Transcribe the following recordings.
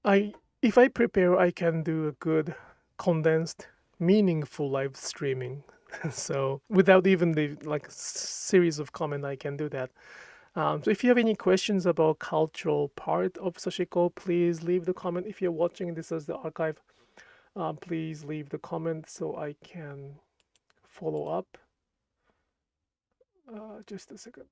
I if I prepare, I can do a good, condensed, meaningful live streaming. So without even the series of comment, I can do that. So if you have any questions about cultural part of Sashiko, please leave the comment. If you're watching this as the archive, please leave the comment so I can follow up. Just a second.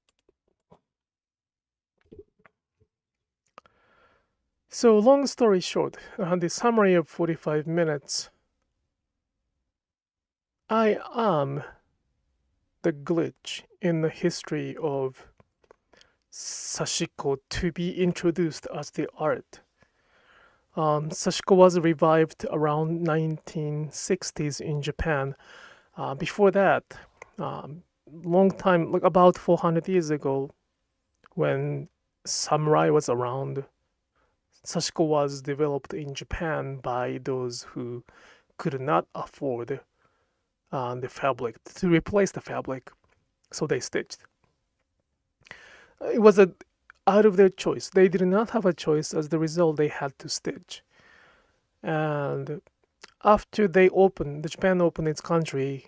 So long story short, the summary of 45 minutes. I am the glitch in the history of Sashiko to be introduced as the art. Sashiko was revived around 1960s in Japan. Before that, long time, like about 400 years ago, when samurai was around, Sashiko was developed in Japan by those who could not afford the fabric to replace the fabric, so they stitched. It was out of their choice. They did not have a choice. As the result, they had to stitch. And after Japan opened its country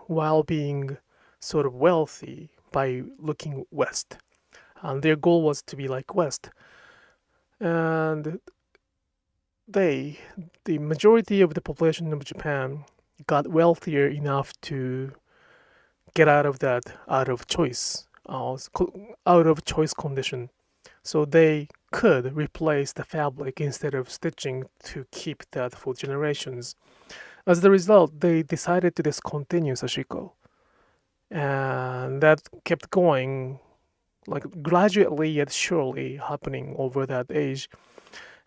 while being sort of wealthy by looking west. And their goal was to be like West. And the majority of the population of Japan got wealthier enough to get out of that out of choice condition. So they could replace the fabric instead of stitching to keep that for generations. As the result, they decided to discontinue Sashiko. And that kept going, like gradually yet surely happening over that age.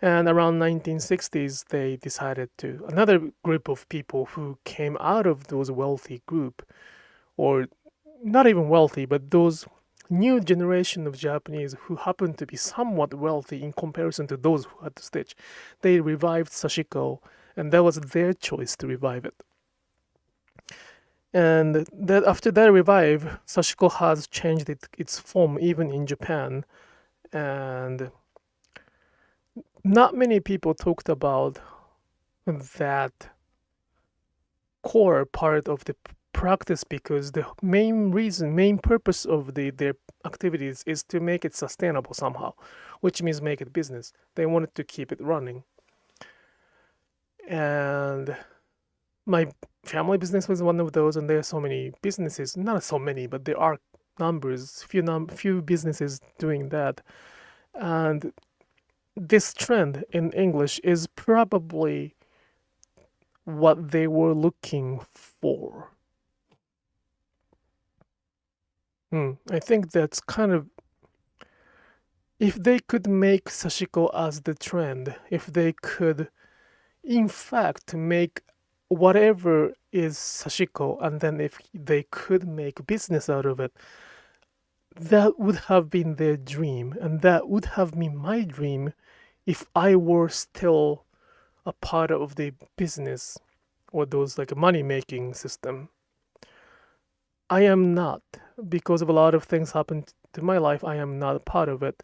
And around 1960s, they decided to, another group of people who came out of those wealthy group, or not even wealthy, but those new generation of Japanese who happened to be somewhat wealthy in comparison to those who had to stitch. They revived Sashiko, and that was their choice to revive it. And that after that revive, Sashiko has changed its form even in Japan, and not many people talked about that core part of the practice because the main purpose of their activities is to make it sustainable somehow, which means make it business. They wanted to keep it running. And my family business was one of those, and there are so many businesses, not so many, but there are few businesses doing that. And this trend in English is probably what they were looking for. I think that's kind of, if they could make Sashiko as the trend, if they could in fact make whatever is Sashiko, and then if they could make business out of it, that would have been their dream, and that would have been my dream if I were still a part of the business or those like a money making system. I am not, because of a lot of things happened to my life. I am not a part of it.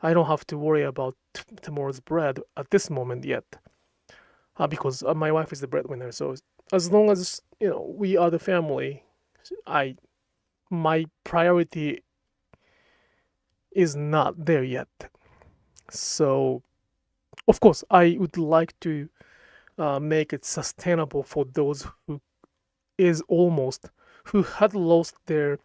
I don't have to worry about tomorrow's bread at this moment yet, because my wife is the breadwinner. So as long as we are the family, I my priority is not there yet. So of course, I would like to make it sustainable for those who had lost their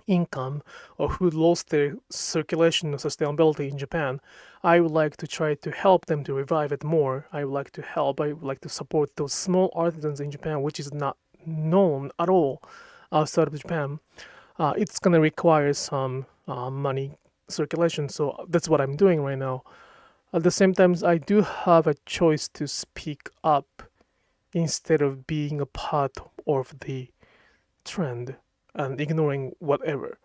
income or who lost their circulation or sustainability in Japan. I would like to try to help them to revive it more. I would like to support those small artisans in Japan, which is not known at all outside of Japan. It's going to require some money circulation, so that's what I'm doing right now. At the same time, I do have a choice to speak up instead of being a part of the trend and ignoring whatever.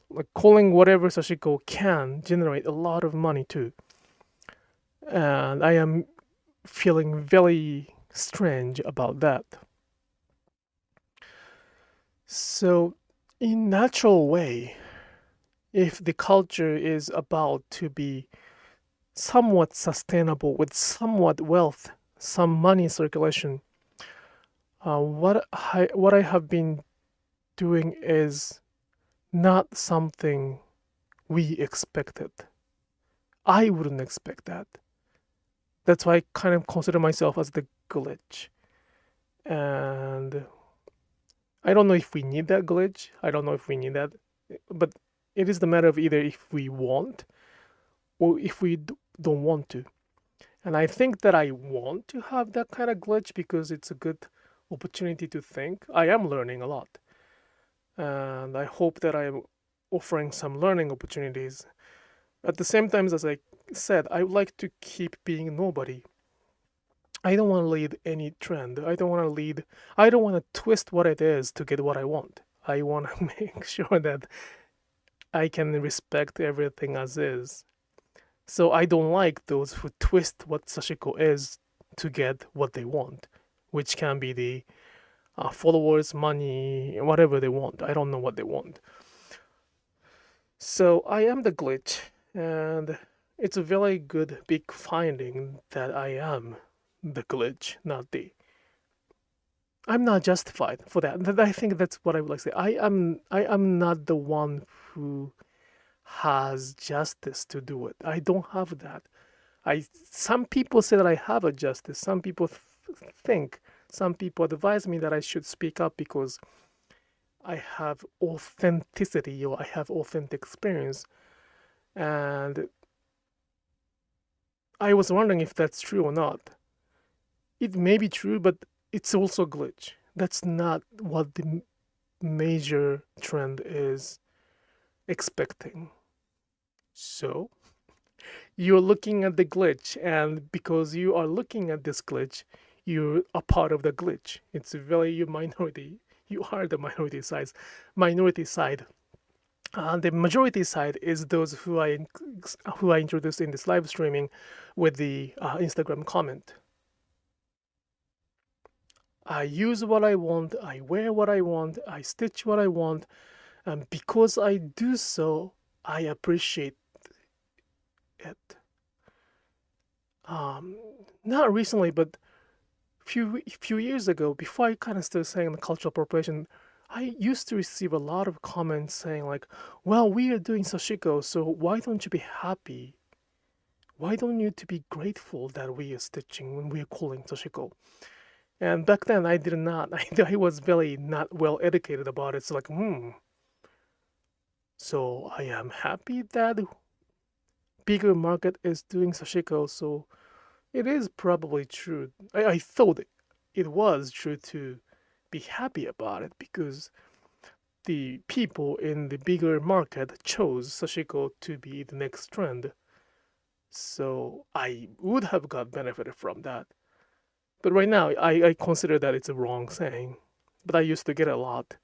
Like calling whatever Sashiko can generate a lot of money too. And I am feeling very strange about that. So, in natural way, if the culture is about to be somewhat sustainable with somewhat wealth, some money circulation, what I have been doing is not something we expected. I wouldn't expect that. That's why I kind of consider myself as the glitch. And I don't know if we need that glitch. I don't know if we need that. But it is the matter of either if we want or if we don't want to. And I think that I want to have that kind of glitch because it's a good opportunity to think. I am learning a lot. And I hope that I'm offering some learning opportunities. At the same time, as I said, I would like to keep being nobody. I don't want to lead any trend. I don't want to twist what it is to get what I want. I want to make sure that I can respect everything as is. So I don't like those who twist what Sashiko is to get what they want, which can be the followers, money, whatever they want. I don't know what they want. So I am the glitch, and it's a very good big finding that I am the glitch, not the. I'm not justified for that. I think that's what I would like to say. I am not the one who has justice to do it. I don't have that. Some people say that I have a justice. Some people think, some people advise me that I should speak up because I have authenticity or I have authentic experience. And I was wondering if that's true or not. It may be true, but it's also a glitch. That's not what the major trend is expecting. So you're looking at the glitch, and because you are looking at this glitch, you're a part of the glitch. It's really your minority. You are the minority side. Minority side. The majority side is those who I introduced in this live streaming with the Instagram comment. I use what I want, I wear what I want, I stitch what I want, and because I do so, I appreciate it. Um, Not recently, but few years ago, before I kind of started saying the cultural appropriation, I used to receive a lot of comments saying like, "Well, we are doing sashiko, so why don't you be happy? Why don't you to be grateful that we are stitching when we are calling sashiko?" And back then, I did not. I was very not well educated about it. So like, So I am happy that bigger market is doing sashiko. So it is probably true. I thought it was true to be happy about it because the people in the bigger market chose sashiko to be the next trend. So I would have got benefited from that. But right now, I consider that it's a wrong saying. But I used to get it a lot.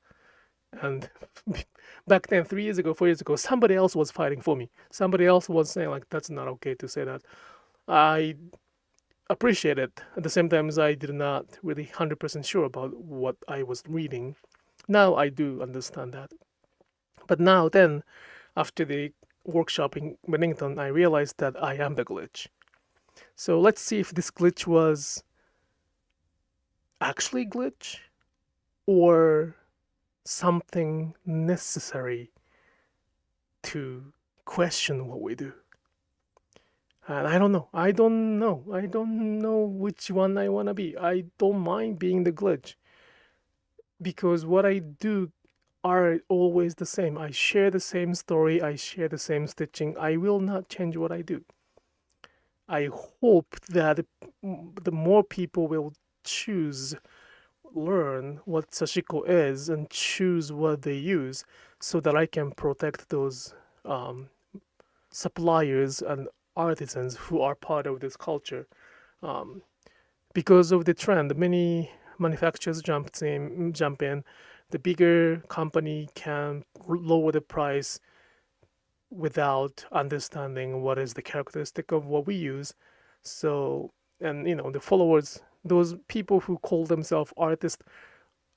And back then, 3 years ago, 4 years ago, somebody else was fighting for me. Somebody else was saying, like, that's not okay to say that. I appreciate it. At the same time, as I did not really 100% sure about what I was reading. Now I do understand that. But now, then, after the workshop in Bennington, I realized that I am the glitch. So let's see if this glitch was actually glitch or something necessary to question what we do. And I don't know. I don't know. I don't know which one I want to be. I don't mind being the glitch because what I do are always the same. I share the same story. I share the same stitching. I will not change what I do. I hope that the more people will choose learn what Sashiko is and choose what they use so that I can protect those suppliers and artisans who are part of this culture. Um, because of the trend, many manufacturers jump in. The bigger company can lower the price without understanding what is the characteristic of what we use. So, and the followers, those people who call themselves artists,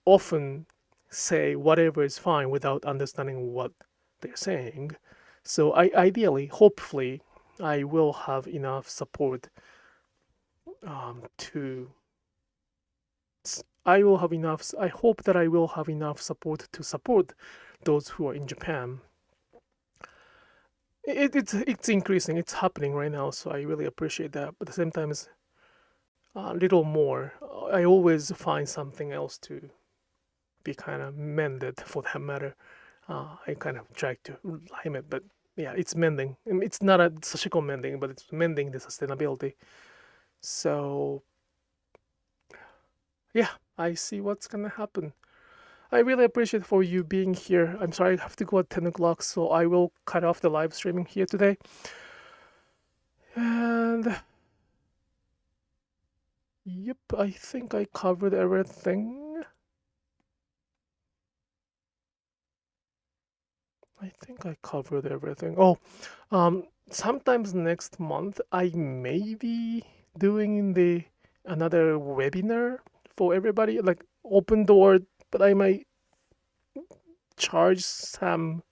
often say whatever is fine without understanding what they're saying. So, ideally, hopefully, I will have enough support to. I will have enough. I hope that I will have enough support to support those who are in Japan. It's increasing. It's happening right now. So I really appreciate that. But at the same time, it's a little more. I always find something else to be kind of mended for that matter. I kind of try to limit, but yeah, it's mending. It's not a Sashiko mending, but it's mending the sustainability. So yeah, I see what's gonna happen. I really appreciate for you being here. I'm sorry I have to go at 10 o'clock, so I will cut off the live streaming here today. And yep, I think I covered everything. Oh, sometimes next month I may be doing the another webinar for everybody, like open door, but I might charge some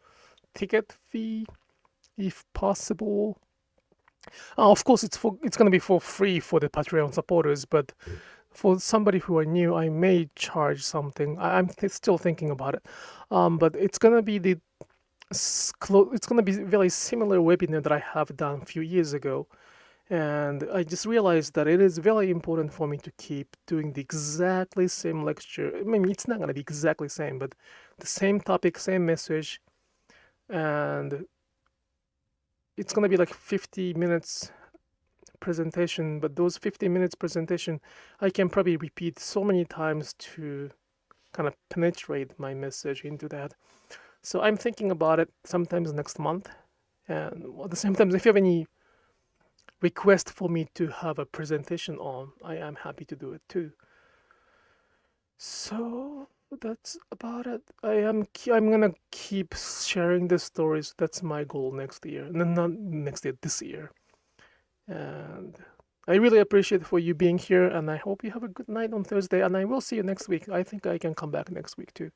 ticket fee if possible. Of course, it's gonna be for free for the Patreon supporters, but for somebody who are new, I may charge something. I'm still thinking about it, but it's gonna be it's gonna be very similar webinar that I have done a few years ago, and I just realized that it is very important for me to keep doing the exactly same lecture. I mean, it's not gonna be exactly same, but the same topic, same message, and it's gonna be like 50 minutes presentation, but those 50 minutes presentation I can probably repeat so many times to kind of penetrate my message into that. So I'm thinking about it sometimes next month. And at the same time, if you have any request for me to have a presentation on, I am happy to do it too. So that's about it. I'm gonna keep sharing the stories. That's my goal next year. No, not next year, this year. And I really appreciate for you being here, and I hope you have a good night on Thursday. And I will see you next week. I think I can come back next week too.